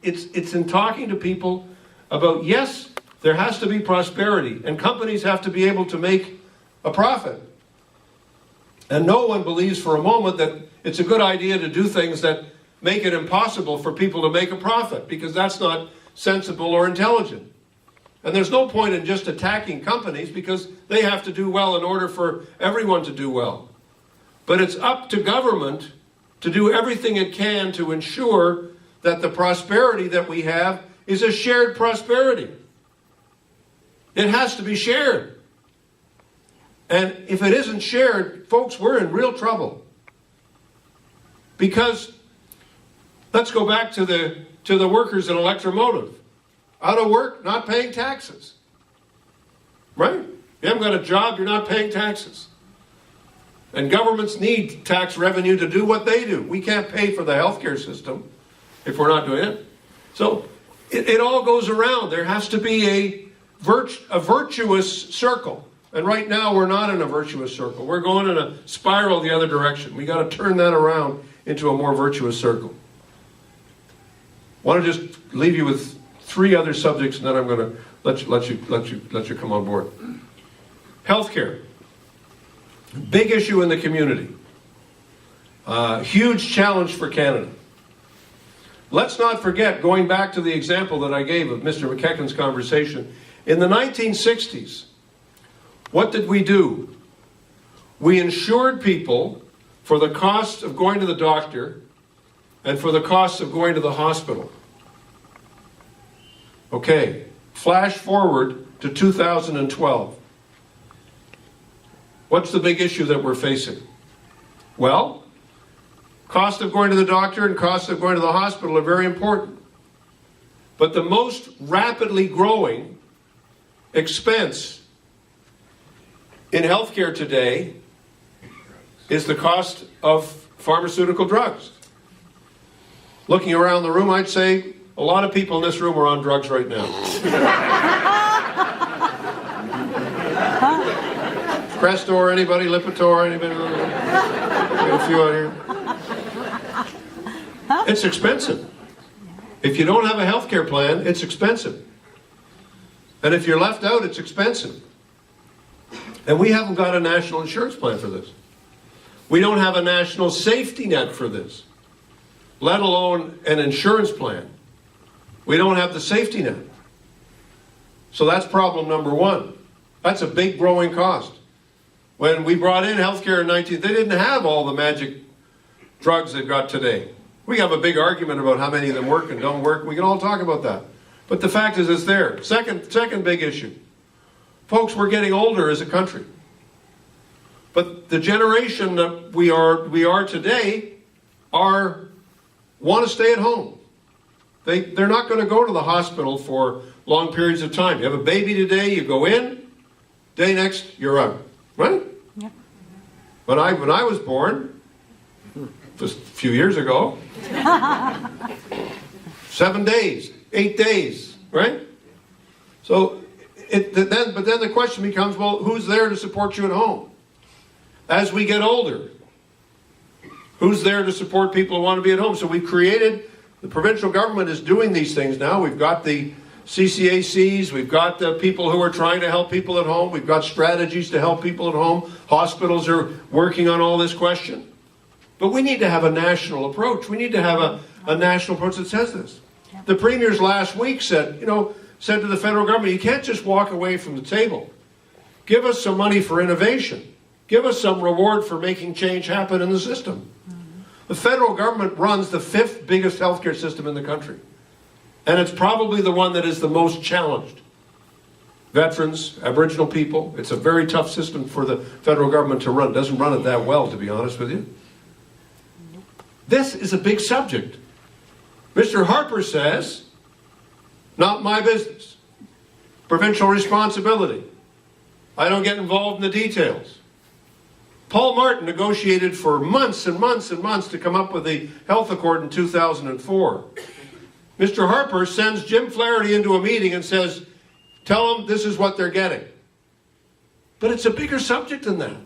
it's in talking to people about, yes, there has to be prosperity, and companies have to be able to make a profit. And no one believes for a moment that it's a good idea to do things that make it impossible for people to make a profit, because that's not sensible or intelligent. And there's no point in just attacking companies, because they have to do well in order for everyone to do well. But it's up to government to do everything it can to ensure that the prosperity that we have is a shared prosperity. It has to be shared. And if it isn't shared, folks, we're in real trouble. Because let's go back to the workers in electromotive. Out of work, not paying taxes. Right? You haven't got a job, you're not paying taxes. And governments need tax revenue to do what they do. We can't pay for the healthcare system if we're not doing it. So it all goes around. There has to be a virtuous circle. And right now we're not in a virtuous circle. We're going in a spiral the other direction. We got to turn that around into a more virtuous circle. I want to just leave you with 3 other subjects, and then I'm going to let you come on board. Healthcare. Big issue in the community. Huge challenge for Canada. Let's not forget, going back to the example that I gave of Mr. McKechnie's conversation, in the 1960s, what did we do? We insured people for the cost of going to the doctor and for the cost of going to the hospital. Okay, flash forward to 2012. What's the big issue that we're facing? Well, cost of going to the doctor and cost of going to the hospital are very important. But the most rapidly growing expense in healthcare today is the cost of pharmaceutical drugs. Looking around the room, I'd say a lot of people in this room are on drugs right now. Crestor, anybody? Lipitor, anybody? A few out here. It's expensive. If you don't have a health care plan, it's expensive. And if you're left out, it's expensive. And we haven't got a national insurance plan for this. We don't have a national safety net for this, let alone an insurance plan. We don't have the safety net. So that's problem number 1. That's a big growing cost. When we brought in healthcare in they didn't have all the magic drugs they've got today. We have a big argument about how many of them work and don't work. We can all talk about that. But the fact is, it's there. Second big issue. Folks, we're getting older as a country. But the generation that we are today want to stay at home. They're not going to go to the hospital for long periods of time. You have a baby today, you go in, day next, you're out. Right? Yeah. When I was born, just a few years ago, 7 days, 8 days, right? So, but then the question becomes, well, who's there to support you at home? As we get older, who's there to support people who want to be at home? So we've created, the provincial government is doing these things now. We've got the CCACs, we've got the people who are trying to help people at home, we've got strategies to help people at home, hospitals are working on all this question. But we need to have a national approach. We need to have a national approach that says this. Yeah. The premiers last week said to the federal government, you can't just walk away from the table. Give us some money for innovation. Give us some reward for making change happen in the system. Mm-hmm. The federal government runs the 5th biggest healthcare system in the country. And it's probably the one that is the most challenged. Veterans, Aboriginal people, it's a very tough system for the federal government to run. It doesn't run it that well, to be honest with you. This is a big subject. Mr. Harper says, not my business. Provincial responsibility. I don't get involved in the details. Paul Martin negotiated for months and months and months to come up with the health accord in 2004. Mr. Harper sends Jim Flaherty into a meeting and says, tell them this is what they're getting. But it's a bigger subject than that.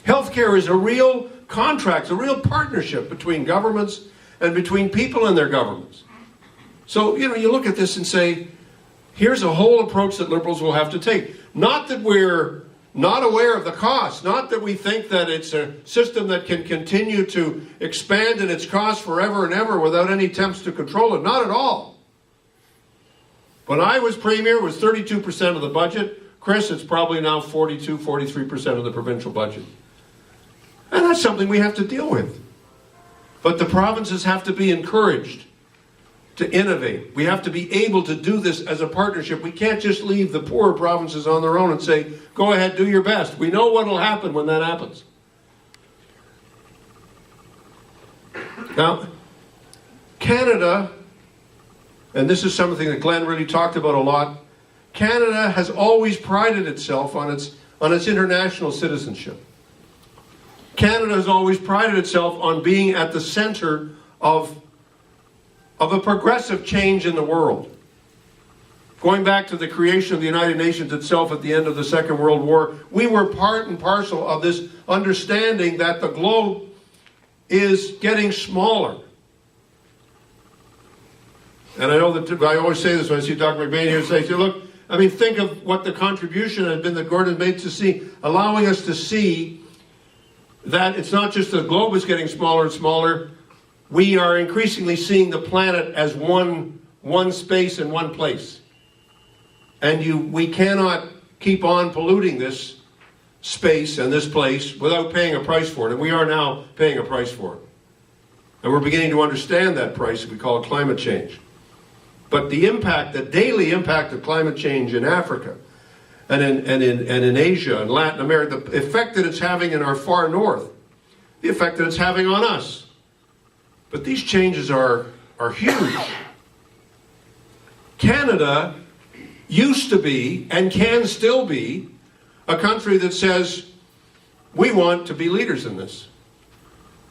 Healthcare is a real contract, a real partnership between governments and between people and their governments. So, you look at this and say, here's a whole approach that Liberals will have to take. Not that we're not aware of the cost, not that we think that it's a system that can continue to expand in its cost forever and ever without any attempts to control it. Not at all. When I was Premier, it was 32% of the budget. Chris, it's probably now 42, 43% of the provincial budget. And that's something we have to deal with. But the provinces have to be encouraged to innovate. We have to be able to do this as a partnership. We can't just leave the poorer provinces on their own and say, go ahead, do your best. We know what will happen when that happens. Now, Canada, and this is something that Glenn really talked about a lot, Canada has always prided itself on its international citizenship. Canada has always prided itself on being at the center of a progressive change in the world. Going back to the creation of the United Nations itself at the end of the Second World War, we were part and parcel of this understanding that the globe is getting smaller. And I know that I always say this when I see Dr. McBain here say, look, think of what the contribution has been that Gordon made to see, allowing us to see that it's not just the globe is getting smaller and smaller, we are increasingly seeing the planet as one space and one place. And we cannot keep on polluting this space and this place without paying a price for it. And we are now paying a price for it. And we're beginning to understand that price. We call it climate change. But the daily impact of climate change in Africa and in Asia and Latin America, the effect that it's having in our far north, the effect that it's having on us. But these changes are huge. Canada used to be, and can still be, a country that says, we want to be leaders in this.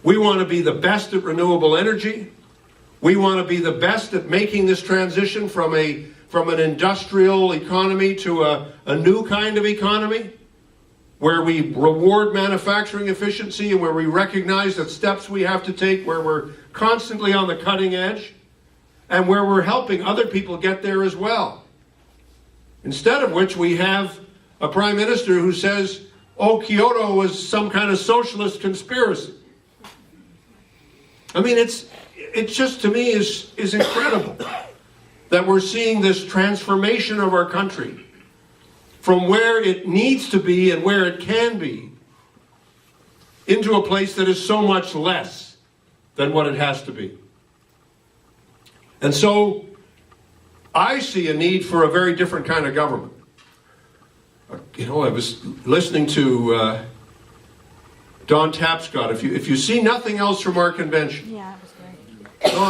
We want to be the best at renewable energy. We want to be the best at making this transition from an industrial economy to a new kind of economy, where we reward manufacturing efficiency and where we recognize the steps we have to take, where we're constantly on the cutting edge, and where we're helping other people get there as well. Instead of which we have a prime minister who says, Kyoto was some kind of socialist conspiracy. It just to me is incredible that we're seeing this transformation of our country from where it needs to be and where it can be into a place that is so much less than what it has to be. And so I see a need for a very different kind of government. I was listening to Don Tapscott. If you see nothing else from our convention, yeah, it was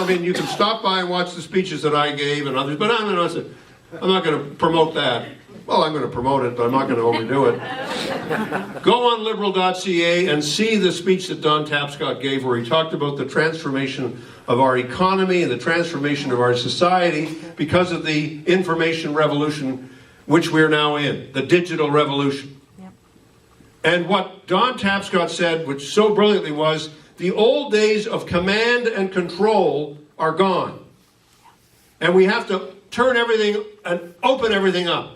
great. You can stop by and watch the speeches that I gave and others, but I'm not going to promote that. Well, I'm going to promote it, but I'm not going to overdo it. Go on liberal.ca and see the speech that Don Tapscott gave, where he talked about the transformation of our economy and the transformation of our society because of the information revolution which we're now in, the digital revolution. Yep. And what Don Tapscott said, which so brilliantly was, the old days of command and control are gone. And we have to turn everything and open everything up.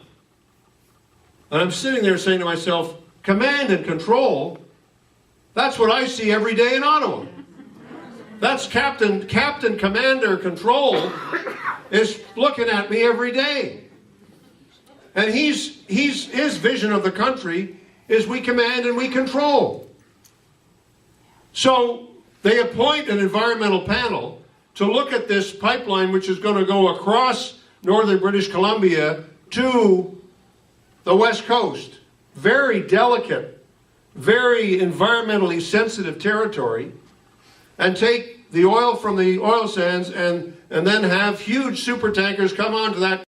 And I'm sitting there saying to myself, command and control, that's what I see every day in Ottawa. That's Captain Commander Control is looking at me every day. And his vision of the country is we command and we control. So they appoint an environmental panel to look at this pipeline, which is going to go across northern British Columbia to the West Coast. Very delicate, very environmentally sensitive territory, and take the oil from the oil sands and then have huge super tankers come onto that